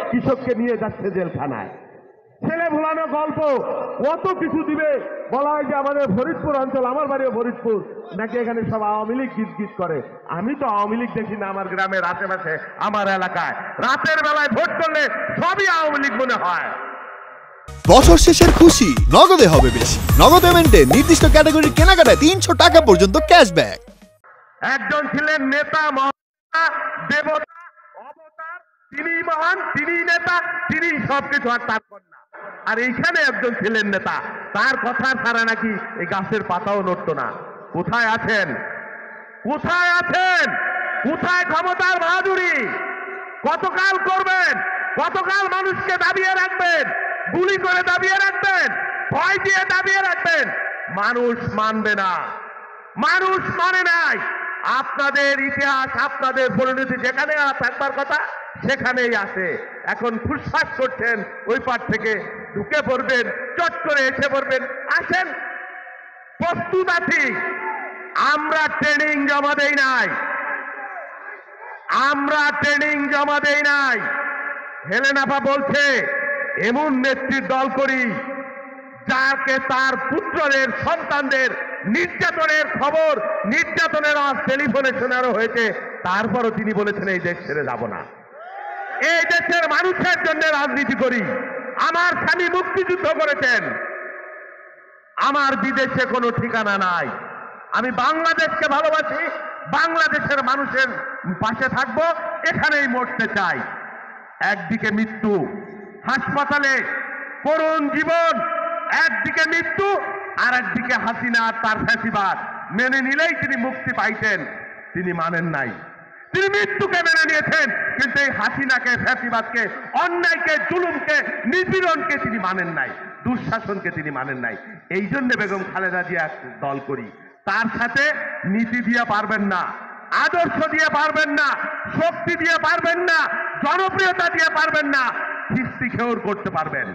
কৃষককে নিয়ে যাচ্ছে জেলখানায়। ছেলে ভোলানো গল্প কত কিছু দিবে। বলা হয় যে আমাদের ফরিদপুর অঞ্চল, আমার বাড়িও ফরিদপুর, নাকি এখানে সব আওয়ামী লীগ গীত গীত করে। আমি তো আওয়ামী লীগ দেখি না আমার গ্রামের আশেপাশে, আমার এলাকায় রাতের বেলায় ভোট করলে সবই আওয়ামী লীগ মনে হয়। বছর শেষের খুশি নগদে হবে বেশি। নগদ পেমেন্টে নির্দিষ্ট ক্যাটাগরির কেনাকাটায় 300 টাকা পর্যন্ত ক্যাশব্যাক। একজন ছিলেন নেতা, মহান দেবতা, অবতার, তিনি মহান, তিনি নেতা, তিনি সবকিছু, আর তার কন্যা। আর এইখানে একজন ছিলেন নেতা, তার কথা ছাড়া নাকি এই গাছের পাতাও নড়তো না। কোথায় আছেন? কোথায় আছেন? কোথায় ক্ষমতার বাহাদুরি? কতকাল করবেন? কতকাল মানুষকে দাবিয়ে রাখবেন? গুলি করে দাবিয়ে রাখবেন? ভয় দিয়ে দাবিয়ে রাখবেন? মানুষ মানবে না, মানুষ মানে নাই। আপনাদের ইতিহাস, আপনাদের পরিণতি যেখানে থাকবার কথা সেখানেই আছে। এখন ফুসফাস করছেন, ওই পার থেকে ঢুকে পড়বেন, চট করে এসে পড়বেন। আসেন, প্রস্তুত আছি। আমরা ট্রেনিং জমা দেই নাই, আমরা ট্রেনিং জমা দেই নাই। হেলেন আপা বলছে এমন নেত্রীর দল করি যাকে তার পুত্রদের, সন্তানদের নির্যাতনের খবর, নির্যাতনের টেলিফোনে শোনানো হয়েছে, তারপরও তিনি বলেছেন এই দেশ ছেড়ে যাব না, এই দেশের মানুষের জন্য রাজনীতি করি। আমার স্বামী মুক্তিযুদ্ধ করেছেন, আমার বিদেশে কোনো ঠিকানা নাই, আমি বাংলাদেশকে ভালোবাসি, বাংলাদেশের মানুষের পাশে থাকবো, এখানেই মরতে চাই। একদিকে মৃত্যু, হাসপাতালে করুণ জীবন, একদিকে মৃত্যু, আর একদিকে হাসিনা তার ফ্যাসিবাদ। মেনে নিলেই তিনি মুক্তি পাইতেন, তিনি মানেন নাই। তিনি মৃত্যুকে মেনে নিয়েছেন, কিন্তু এই হাসিনাকে, ফ্যাসিবাদকে, অন্যায়কে, জুলুমকে, নিপীড়নকে তিনি মানেন নাই, দুঃশাসনকে তিনি মানেন নাই। এই জন্য বেগম খালেদা জিয়া দল করি। তার সাথে নীতি দিয়ে পারবেন না, আদর্শ দিয়ে পারবেন না, শক্তি দিয়ে পারবেন না, জনপ্রিয়তা দিয়ে পারবেন না, ফিস্তি খেউর করতে পারবেন।